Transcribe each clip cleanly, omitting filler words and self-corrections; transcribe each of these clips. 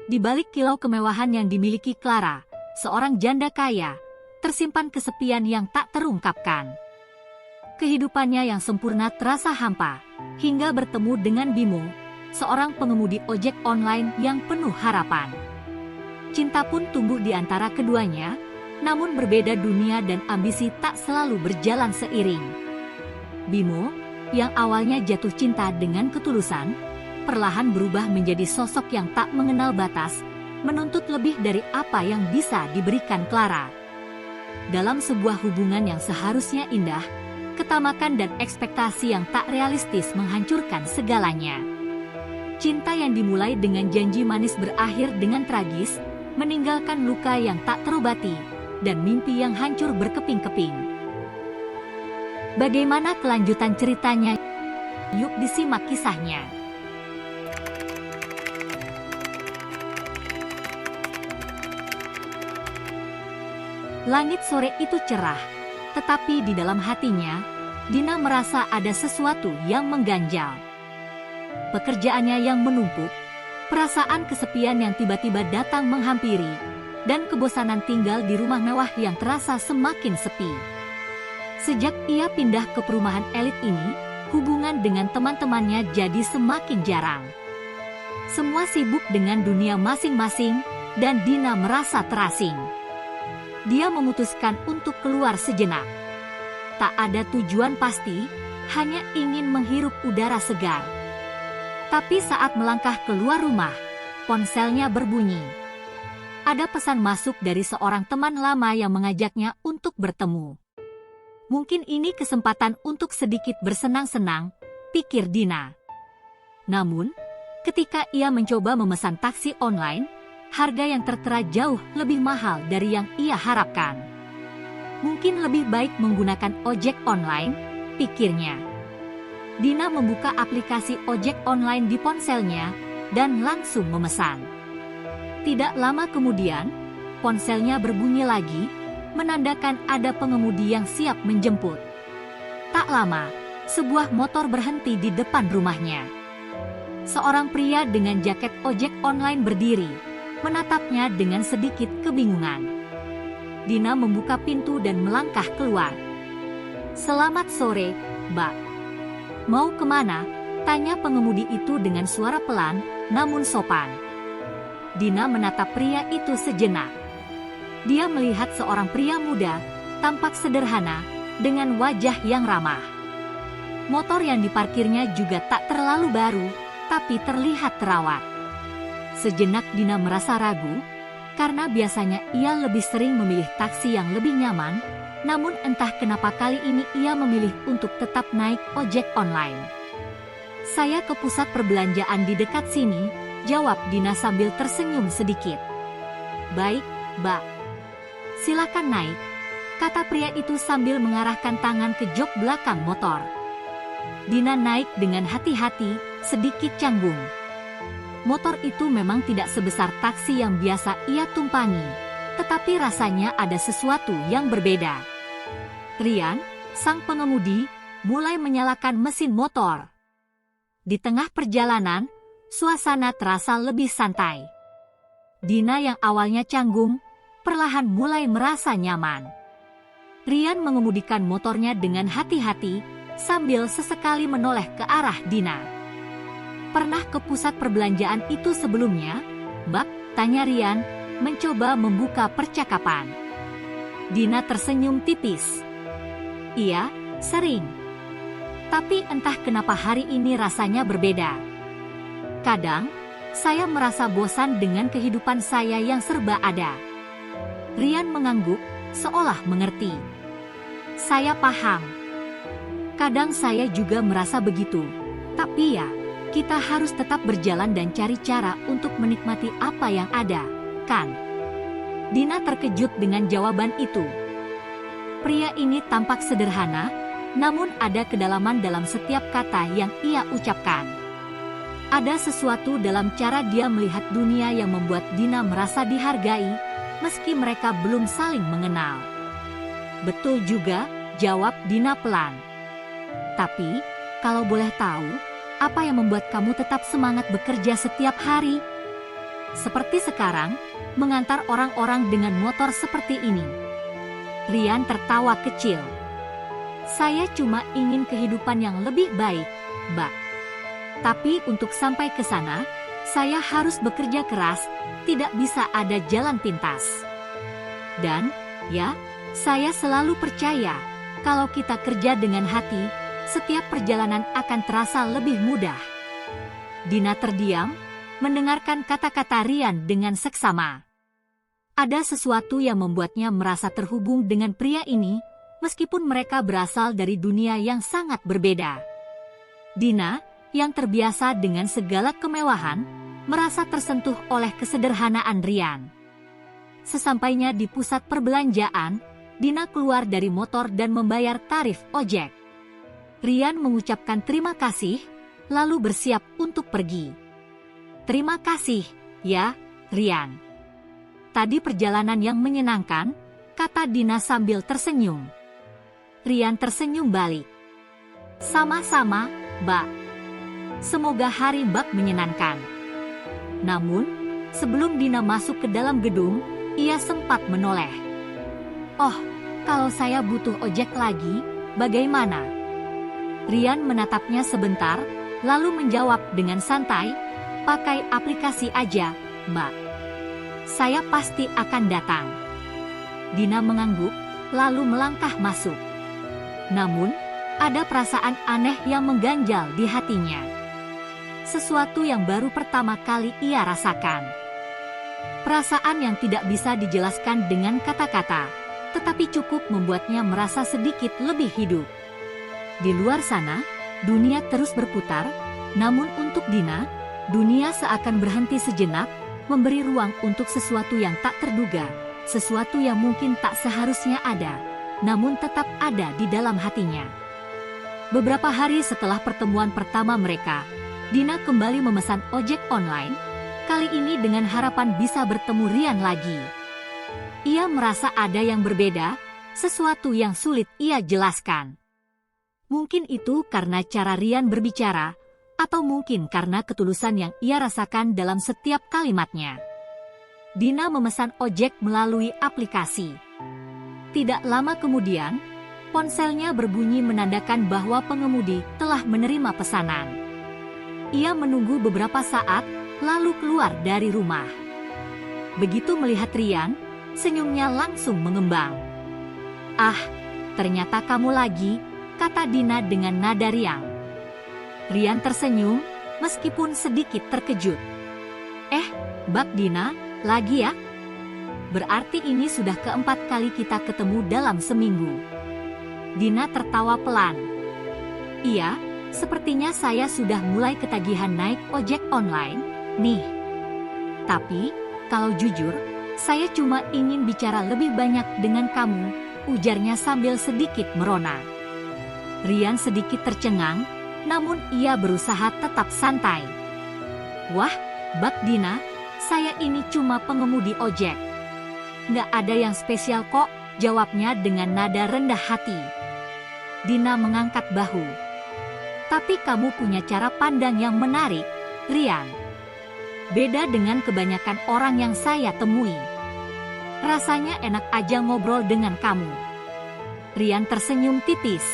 Di balik kilau kemewahan yang dimiliki Clara, seorang janda kaya, tersimpan kesepian yang tak terungkapkan. Kehidupannya yang sempurna terasa hampa, hingga bertemu dengan Bimo, seorang pengemudi ojek online yang penuh harapan. Cinta pun tumbuh di antara keduanya, namun berbeda dunia dan ambisi tak selalu berjalan seiring. Bimo, yang awalnya jatuh cinta dengan ketulusan, perlahan berubah menjadi sosok yang tak mengenal batas, menuntut lebih dari apa yang bisa diberikan Clara. Dalam sebuah hubungan yang seharusnya indah, ketamakan dan ekspektasi yang tak realistis menghancurkan segalanya. Cinta yang dimulai dengan janji manis berakhir dengan tragis, meninggalkan luka yang tak terobati, dan mimpi yang hancur berkeping-keping. Bagaimana kelanjutan ceritanya? Yuk disimak kisahnya. Langit sore itu cerah, tetapi di dalam hatinya, Dina merasa ada sesuatu yang mengganjal. Pekerjaannya yang menumpuk, perasaan kesepian yang tiba-tiba datang menghampiri, dan kebosanan tinggal di rumah mewah yang terasa semakin sepi. Sejak ia pindah ke perumahan elit ini, hubungan dengan teman-temannya jadi semakin jarang. Semua sibuk dengan dunia masing-masing, dan Dina merasa terasing. Dia memutuskan untuk keluar sejenak. Tak ada tujuan pasti, hanya ingin menghirup udara segar. Tapi saat melangkah keluar rumah, ponselnya berbunyi. Ada pesan masuk dari seorang teman lama yang mengajaknya untuk bertemu. Mungkin ini kesempatan untuk sedikit bersenang-senang, pikir Dina. Namun, ketika ia mencoba memesan taksi online, harga yang tertera jauh lebih mahal dari yang ia harapkan. Mungkin lebih baik menggunakan ojek online, pikirnya. Dina membuka aplikasi ojek online di ponselnya dan langsung memesan. Tidak lama kemudian, ponselnya berbunyi lagi, menandakan ada pengemudi yang siap menjemput. Tak lama, sebuah motor berhenti di depan rumahnya. Seorang pria dengan jaket ojek online berdiri, menatapnya dengan sedikit kebingungan. Dina membuka pintu dan melangkah keluar. "Selamat sore, Mbak. Mau kemana?" tanya pengemudi itu dengan suara pelan, namun sopan. Dina menatap pria itu sejenak. Dia melihat seorang pria muda, tampak sederhana, dengan wajah yang ramah. Motor yang diparkirnya juga tak terlalu baru, tapi terlihat terawat. Sejenak Dina merasa ragu, karena biasanya ia lebih sering memilih taksi yang lebih nyaman, namun entah kenapa kali ini ia memilih untuk tetap naik ojek online. "Saya ke pusat perbelanjaan di dekat sini," jawab Dina sambil tersenyum sedikit. "Baik, Mbak. Silakan naik," kata pria itu sambil mengarahkan tangan ke jok belakang motor. Dina naik dengan hati-hati, sedikit canggung. Motor itu memang tidak sebesar taksi yang biasa ia tumpangi, tetapi rasanya ada sesuatu yang berbeda. Rian, sang pengemudi, mulai menyalakan mesin motor. Di tengah perjalanan, suasana terasa lebih santai. Dina yang awalnya canggung, perlahan mulai merasa nyaman. Rian mengemudikan motornya dengan hati-hati, sambil sesekali menoleh ke arah Dina. "Pernah ke pusat perbelanjaan itu sebelumnya, Mbak?" tanya Rian, mencoba membuka percakapan. Dina tersenyum tipis. "Iya, sering. Tapi entah kenapa hari ini rasanya berbeda. Kadang, saya merasa bosan dengan kehidupan saya yang serba ada." Rian mengangguk, seolah mengerti. "Saya paham. Kadang saya juga merasa begitu. Tapi ya, kita harus tetap berjalan dan cari cara untuk menikmati apa yang ada, kan?" Dina terkejut dengan jawaban itu. Pria ini tampak sederhana, namun ada kedalaman dalam setiap kata yang ia ucapkan. Ada sesuatu dalam cara dia melihat dunia yang membuat Dina merasa dihargai, meski mereka belum saling mengenal. "Betul juga," jawab Dina pelan. "Tapi, kalau boleh tahu, apa yang membuat kamu tetap semangat bekerja setiap hari?" Seperti sekarang, mengantar orang-orang dengan motor seperti ini. Rian tertawa kecil. Saya cuma ingin kehidupan yang lebih baik, Mbak. Tapi untuk sampai ke sana, saya harus bekerja keras, tidak bisa ada jalan pintas. Dan, ya, saya selalu percaya, kalau kita kerja dengan hati, setiap perjalanan akan terasa lebih mudah. Dina terdiam, mendengarkan kata-kata Rian dengan seksama. Ada sesuatu yang membuatnya merasa terhubung dengan pria ini, meskipun mereka berasal dari dunia yang sangat berbeda. Dina, yang terbiasa dengan segala kemewahan, merasa tersentuh oleh kesederhanaan Rian. Sesampainya di pusat perbelanjaan, Dina keluar dari motor dan membayar tarif ojek. Rian mengucapkan terima kasih, lalu bersiap untuk pergi. Terima kasih, ya, Rian. Tadi perjalanan yang menyenangkan, kata Dina sambil tersenyum. Rian tersenyum balik. Sama-sama, Mbak. Semoga hari Mbak menyenangkan. Namun, sebelum Dina masuk ke dalam gedung, ia sempat menoleh. Oh, kalau saya butuh ojek lagi, bagaimana? Rian menatapnya sebentar, lalu menjawab dengan santai, pakai aplikasi aja, Mbak. Saya pasti akan datang. Dina mengangguk, lalu melangkah masuk. Namun, ada perasaan aneh yang mengganjal di hatinya. Sesuatu yang baru pertama kali ia rasakan. Perasaan yang tidak bisa dijelaskan dengan kata-kata, tetapi cukup membuatnya merasa sedikit lebih hidup. Di luar sana, dunia terus berputar, namun untuk Dina, dunia seakan berhenti sejenak, memberi ruang untuk sesuatu yang tak terduga, sesuatu yang mungkin tak seharusnya ada, namun tetap ada di dalam hatinya. Beberapa hari setelah pertemuan pertama mereka, Dina kembali memesan ojek online, kali ini dengan harapan bisa bertemu Rian lagi. Ia merasa ada yang berbeda, sesuatu yang sulit ia jelaskan. Mungkin itu karena cara Rian berbicara, atau mungkin karena ketulusan yang ia rasakan dalam setiap kalimatnya. Dina memesan ojek melalui aplikasi. Tidak lama kemudian, ponselnya berbunyi menandakan bahwa pengemudi telah menerima pesanan. Ia menunggu beberapa saat, lalu keluar dari rumah. Begitu melihat Rian, senyumnya langsung mengembang. Ah, ternyata kamu lagi, kata Dina dengan nada riang. Rian tersenyum, meskipun sedikit terkejut. Mbak Dina, lagi ya? Berarti ini sudah keempat kali kita ketemu dalam seminggu. Dina tertawa pelan. Iya, sepertinya saya sudah mulai ketagihan naik ojek online, nih. Tapi, kalau jujur, saya cuma ingin bicara lebih banyak dengan kamu, ujarnya sambil sedikit merona. Rian sedikit tercengang, namun ia berusaha tetap santai. Wah, Mbak Dina, saya ini cuma pengemudi ojek. Nggak ada yang spesial kok, jawabnya dengan nada rendah hati. Dina mengangkat bahu. Tapi kamu punya cara pandang yang menarik, Rian. Beda dengan kebanyakan orang yang saya temui. Rasanya enak aja ngobrol dengan kamu. Rian tersenyum tipis.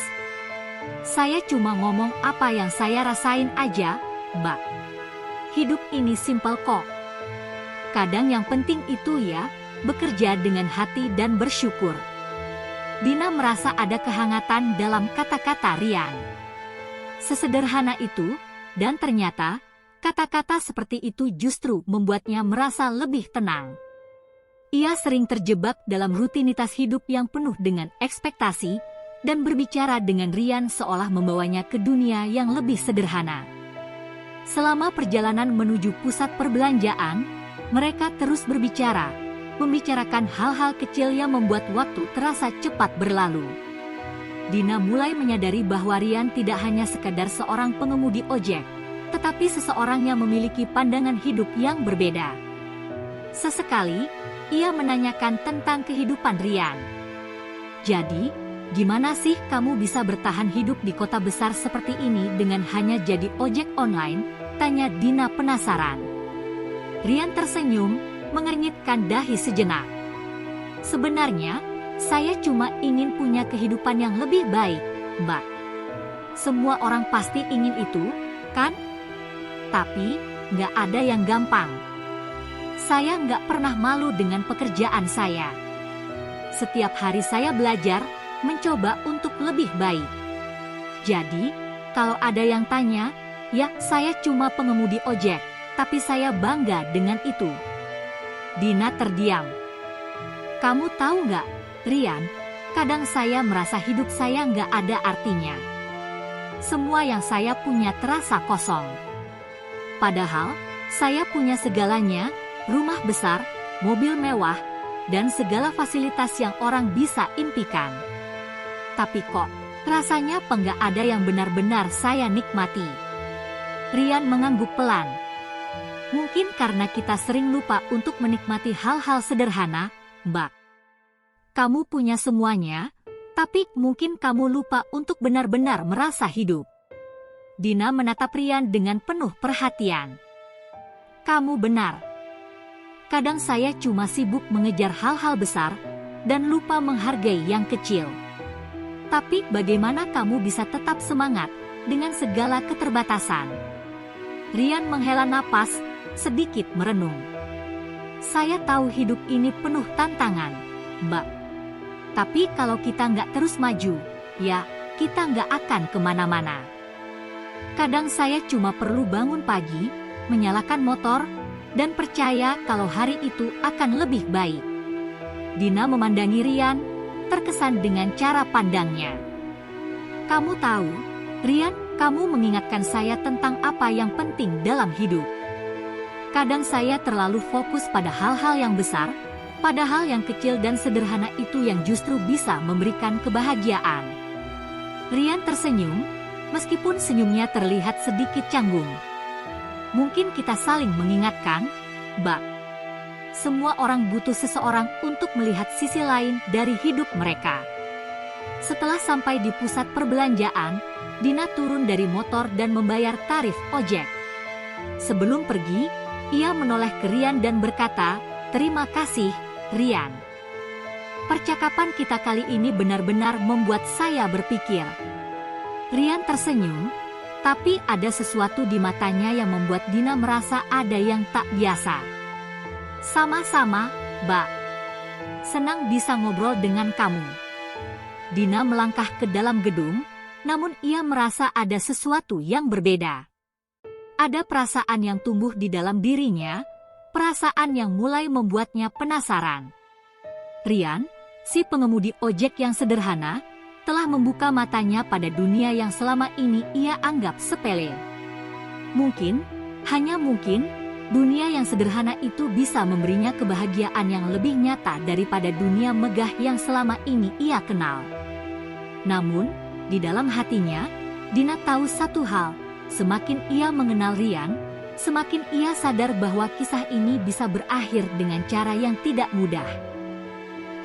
Saya cuma ngomong apa yang saya rasain aja, Mbak. Hidup ini simpel kok. Kadang yang penting itu ya, bekerja dengan hati dan bersyukur. Dina merasa ada kehangatan dalam kata-kata Rian. Sesederhana itu, dan ternyata, kata-kata seperti itu justru membuatnya merasa lebih tenang. Ia sering terjebak dalam rutinitas hidup yang penuh dengan ekspektasi, dan berbicara dengan Rian seolah membawanya ke dunia yang lebih sederhana. Selama perjalanan menuju pusat perbelanjaan, mereka terus berbicara, membicarakan hal-hal kecil yang membuat waktu terasa cepat berlalu. Dina mulai menyadari bahwa Rian tidak hanya sekadar seorang pengemudi ojek, tetapi seseorang yang memiliki pandangan hidup yang berbeda. Sesekali, ia menanyakan tentang kehidupan Rian. Jadi, gimana sih kamu bisa bertahan hidup di kota besar seperti ini dengan hanya jadi ojek online? Tanya Dina penasaran. Rian tersenyum, mengernyitkan dahi sejenak. Sebenarnya, saya cuma ingin punya kehidupan yang lebih baik, Mbak. Semua orang pasti ingin itu, kan? Tapi, nggak ada yang gampang. Saya nggak pernah malu dengan pekerjaan saya. Setiap hari saya belajar, mencoba untuk lebih baik. Jadi, kalau ada yang tanya, ya saya cuma pengemudi ojek, tapi saya bangga dengan itu. Dina terdiam. Kamu tahu nggak, Rian, kadang saya merasa hidup saya nggak ada artinya. Semua yang saya punya terasa kosong. Padahal, saya punya segalanya, rumah besar, mobil mewah, dan segala fasilitas yang orang bisa impikan. Tapi kok, rasanya nggak ada yang benar-benar saya nikmati. Rian mengangguk pelan. Mungkin karena kita sering lupa untuk menikmati hal-hal sederhana, Mbak. Kamu punya semuanya, tapi mungkin kamu lupa untuk benar-benar merasa hidup. Dina menatap Rian dengan penuh perhatian. Kamu benar. Kadang saya cuma sibuk mengejar hal-hal besar dan lupa menghargai yang kecil. Tapi bagaimana kamu bisa tetap semangat dengan segala keterbatasan? Rian menghela napas, sedikit merenung. Saya tahu hidup ini penuh tantangan, Mbak. Tapi kalau kita nggak terus maju, ya kita nggak akan kemana-mana. Kadang saya cuma perlu bangun pagi, menyalakan motor, dan percaya kalau hari itu akan lebih baik. Dina memandangi Rian, terkesan dengan cara pandangnya. Kamu tahu, Rian, kamu mengingatkan saya tentang apa yang penting dalam hidup. Kadang saya terlalu fokus pada hal-hal yang besar, padahal yang kecil dan sederhana itu yang justru bisa memberikan kebahagiaan. Rian tersenyum, meskipun senyumnya terlihat sedikit canggung. Mungkin kita saling mengingatkan, Mbak. Semua orang butuh seseorang untuk melihat sisi lain dari hidup mereka. Setelah sampai di pusat perbelanjaan, Dina turun dari motor dan membayar tarif ojek. Sebelum pergi, ia menoleh ke Rian dan berkata, "Terima kasih, Rian." Percakapan kita kali ini benar-benar membuat saya berpikir. Rian tersenyum, tapi ada sesuatu di matanya yang membuat Dina merasa ada yang tak biasa. Sama-sama, Mbak. Senang bisa ngobrol dengan kamu. Dina melangkah ke dalam gedung, namun ia merasa ada sesuatu yang berbeda. Ada perasaan yang tumbuh di dalam dirinya, perasaan yang mulai membuatnya penasaran. Rian, si pengemudi ojek yang sederhana, telah membuka matanya pada dunia yang selama ini ia anggap sepele. Mungkin, hanya mungkin, dunia yang sederhana itu bisa memberinya kebahagiaan yang lebih nyata daripada dunia megah yang selama ini ia kenal. Namun, di dalam hatinya, Dina tahu satu hal, semakin ia mengenal Rian, semakin ia sadar bahwa kisah ini bisa berakhir dengan cara yang tidak mudah.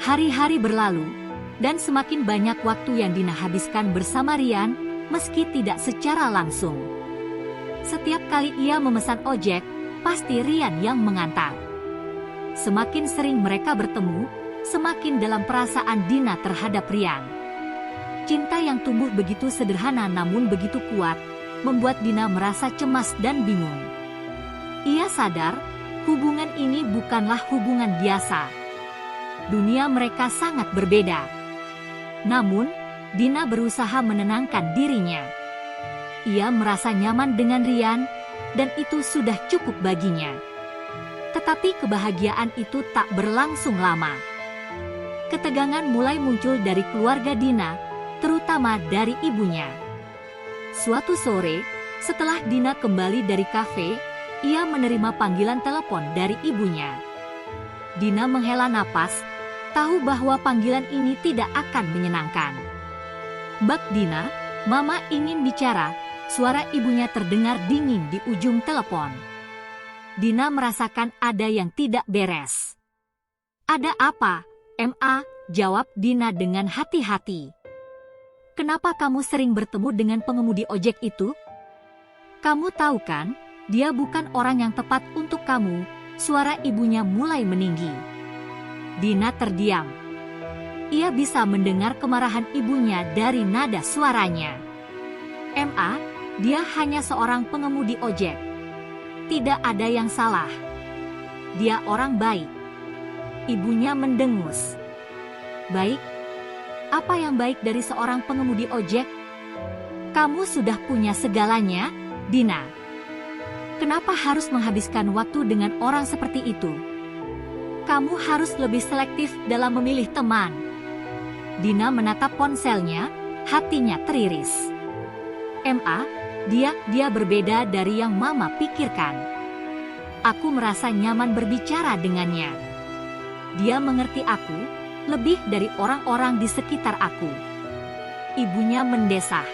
Hari-hari berlalu, dan semakin banyak waktu yang Dina habiskan bersama Rian, meski tidak secara langsung. Setiap kali ia memesan ojek, pasti Rian yang mengantar. Semakin sering mereka bertemu, semakin dalam perasaan Dina terhadap Rian. Cinta yang tumbuh begitu sederhana namun begitu kuat, membuat Dina merasa cemas dan bingung. Ia sadar, hubungan ini bukanlah hubungan biasa. Dunia mereka sangat berbeda. Namun, Dina berusaha menenangkan dirinya. Ia merasa nyaman dengan Rian, dan itu sudah cukup baginya. Tetapi kebahagiaan itu tak berlangsung lama. Ketegangan mulai muncul dari keluarga Dina, terutama dari ibunya. Suatu sore, setelah Dina kembali dari kafe, ia menerima panggilan telepon dari ibunya. Dina menghela napas, tahu bahwa panggilan ini tidak akan menyenangkan. "Mbak Dina, Mama ingin bicara," suara ibunya terdengar dingin di ujung telepon. Dina merasakan ada yang tidak beres. "Ada apa, Ma?" jawab Dina dengan hati-hati. "Kenapa kamu sering bertemu dengan pengemudi ojek itu? Kamu tahu kan, dia bukan orang yang tepat untuk kamu, suara ibunya mulai meninggi. Dina terdiam. Ia bisa mendengar kemarahan ibunya dari nada suaranya. "Ma, dia hanya seorang pengemudi ojek. Tidak ada yang salah. Dia orang baik." Ibunya mendengus. "Baik? Apa yang baik dari seorang pengemudi ojek? Kamu sudah punya segalanya, Dina. Kenapa harus menghabiskan waktu dengan orang seperti itu? Kamu harus lebih selektif dalam memilih teman." Dina menatap ponselnya, hatinya teriris. "Ma, dia berbeda dari yang Mama pikirkan. Aku merasa nyaman berbicara dengannya. Dia mengerti aku lebih dari orang-orang di sekitar aku." Ibunya mendesah.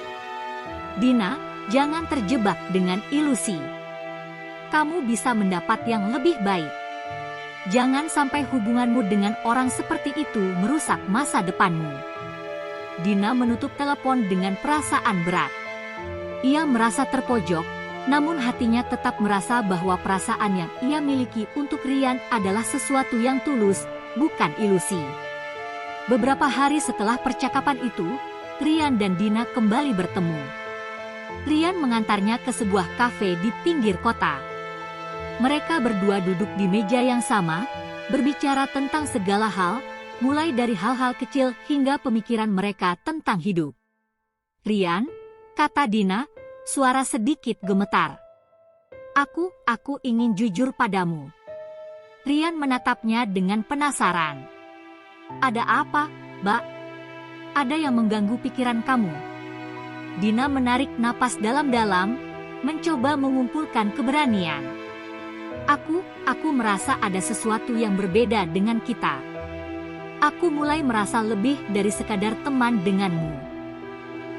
"Dina, jangan terjebak dengan ilusi. Kamu bisa mendapat yang lebih baik. Jangan sampai hubunganmu dengan orang seperti itu merusak masa depanmu." Dina menutup telepon dengan perasaan berat. Ia merasa terpojok, namun hatinya tetap merasa bahwa perasaan yang ia miliki untuk Rian adalah sesuatu yang tulus, bukan ilusi. Beberapa hari setelah percakapan itu, Rian dan Dina kembali bertemu. Rian mengantarnya ke sebuah kafe di pinggir kota. Mereka berdua duduk di meja yang sama, berbicara tentang segala hal, mulai dari hal-hal kecil hingga pemikiran mereka tentang hidup. "Rian," kata Dina, suara sedikit gemetar. Aku ingin jujur padamu." Rian menatapnya dengan penasaran. "Ada apa, Mbak? Ada yang mengganggu pikiran kamu?" Dina menarik napas dalam-dalam, mencoba mengumpulkan keberanian. Aku merasa ada sesuatu yang berbeda dengan kita. Aku mulai merasa lebih dari sekadar teman denganmu.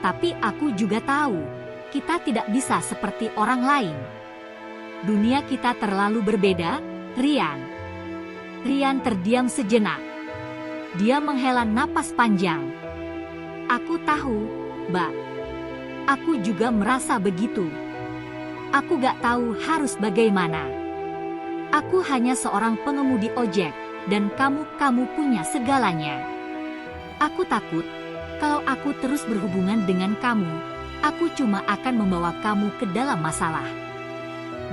Tapi aku juga tahu, kita tidak bisa seperti orang lain. Dunia kita terlalu berbeda, Rian." Rian terdiam sejenak. Dia menghela napas panjang. "Aku tahu, Mbak. Aku juga merasa begitu. Aku gak tahu harus bagaimana. Aku hanya seorang pengemudi ojek, dan kamu punya segalanya. Aku takut, kalau aku terus berhubungan dengan kamu, aku cuma akan membawa kamu ke dalam masalah."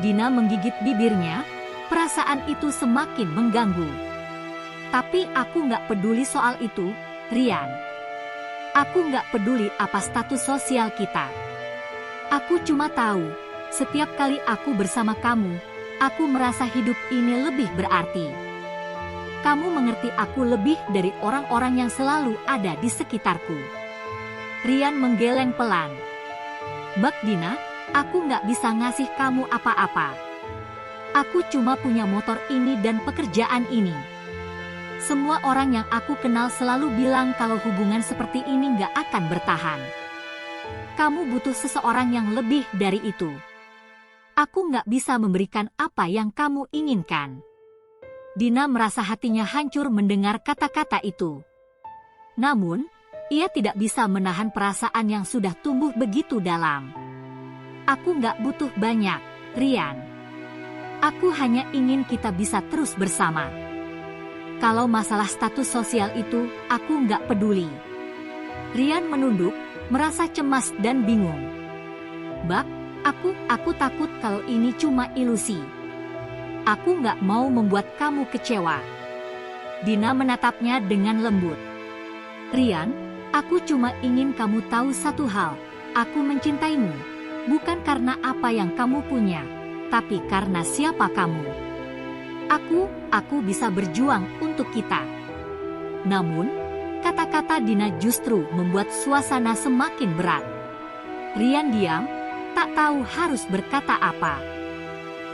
Dina menggigit bibirnya, perasaan itu semakin mengganggu. "Tapi aku gak peduli soal itu, Rian. Aku gak peduli apa status sosial kita. Aku cuma tahu, setiap kali aku bersama kamu, aku merasa hidup ini lebih berarti. Kamu mengerti aku lebih dari orang-orang yang selalu ada di sekitarku." Rian menggeleng pelan. "Mbak Dina, aku nggak bisa ngasih kamu apa-apa. Aku cuma punya motor ini dan pekerjaan ini. Semua orang yang aku kenal selalu bilang kalau hubungan seperti ini nggak akan bertahan. Kamu butuh seseorang yang lebih dari itu. Aku nggak bisa memberikan apa yang kamu inginkan." Dina merasa hatinya hancur mendengar kata-kata itu. Namun, ia tidak bisa menahan perasaan yang sudah tumbuh begitu dalam. "Aku nggak butuh banyak, Rian. Aku hanya ingin kita bisa terus bersama. Kalau masalah status sosial itu, aku nggak peduli." Rian menunduk, merasa cemas dan bingung. "Mbak, aku takut kalau ini cuma ilusi. Aku nggak mau membuat kamu kecewa." Dina menatapnya dengan lembut. "Rian, aku cuma ingin kamu tahu satu hal. Aku mencintaimu, bukan karena apa yang kamu punya, tapi karena siapa kamu. Aku bisa berjuang untuk kita." Namun, kata-kata Dina justru membuat suasana semakin berat. Rian diam, tak tahu harus berkata apa.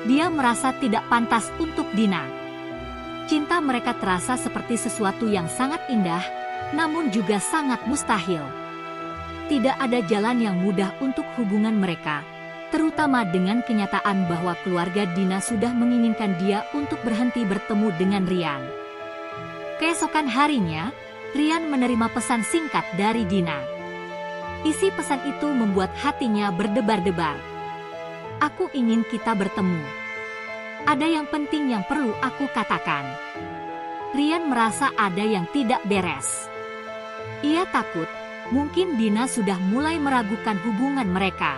Dia merasa tidak pantas untuk Dina. Cinta mereka terasa seperti sesuatu yang sangat indah, namun juga sangat mustahil. Tidak ada jalan yang mudah untuk hubungan mereka, terutama dengan kenyataan bahwa keluarga Dina sudah menginginkan dia untuk berhenti bertemu dengan Rian. Keesokan harinya, Rian menerima pesan singkat dari Dina. Isi pesan itu membuat hatinya berdebar-debar. "Aku ingin kita bertemu. Ada yang penting yang perlu aku katakan. Rian merasa ada yang tidak beres. Ia takut, mungkin Dina sudah mulai meragukan hubungan mereka.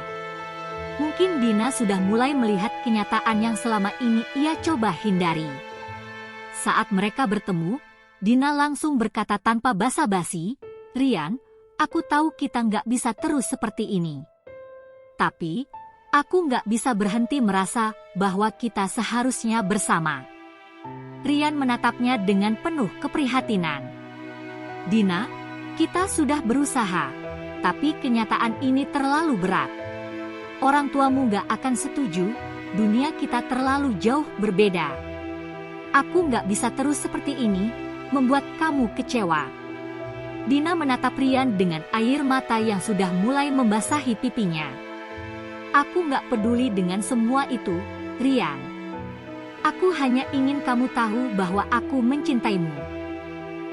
Mungkin Dina sudah mulai melihat kenyataan yang selama ini ia coba hindari. Saat mereka bertemu, Dina langsung berkata tanpa basa-basi, "Rian, aku tahu kita nggak bisa terus seperti ini. Tapi, aku nggak bisa berhenti merasa bahwa kita seharusnya bersama." Rian menatapnya dengan penuh keprihatinan. "Dina, kita sudah berusaha, tapi kenyataan ini terlalu berat. Orang tuamu nggak akan setuju, dunia kita terlalu jauh berbeda. Aku nggak bisa terus seperti ini, membuat kamu kecewa." Dina menatap Rian dengan air mata yang sudah mulai membasahi pipinya. "Aku nggak peduli dengan semua itu, Rian. Aku hanya ingin kamu tahu bahwa aku mencintaimu."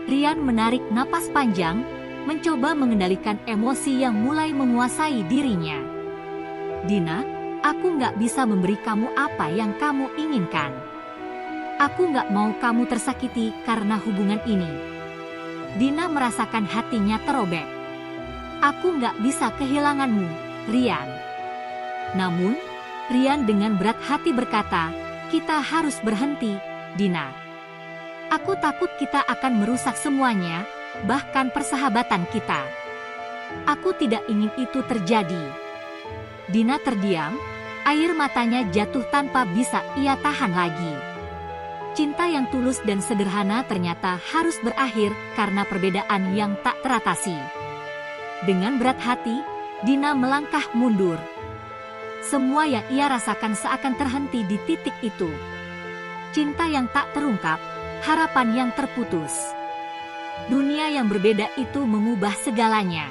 Rian menarik napas panjang, mencoba mengendalikan emosi yang mulai menguasai dirinya. "Dina, aku nggak bisa memberi kamu apa yang kamu inginkan. Aku nggak mau kamu tersakiti karena hubungan ini." Dina merasakan hatinya terobek. "Aku nggak bisa kehilanganmu, Rian." Namun, Rian dengan berat hati berkata, "Kita harus berhenti, Dina. Aku takut kita akan merusak semuanya, bahkan persahabatan kita. Aku tidak ingin itu terjadi." Dina terdiam, air matanya jatuh tanpa bisa ia tahan lagi. Cinta yang tulus dan sederhana ternyata harus berakhir karena perbedaan yang tak teratasi. Dengan berat hati, Dina melangkah mundur. Semua yang ia rasakan seakan terhenti di titik itu. Cinta yang tak terungkap, harapan yang terputus. Dunia yang berbeda itu mengubah segalanya.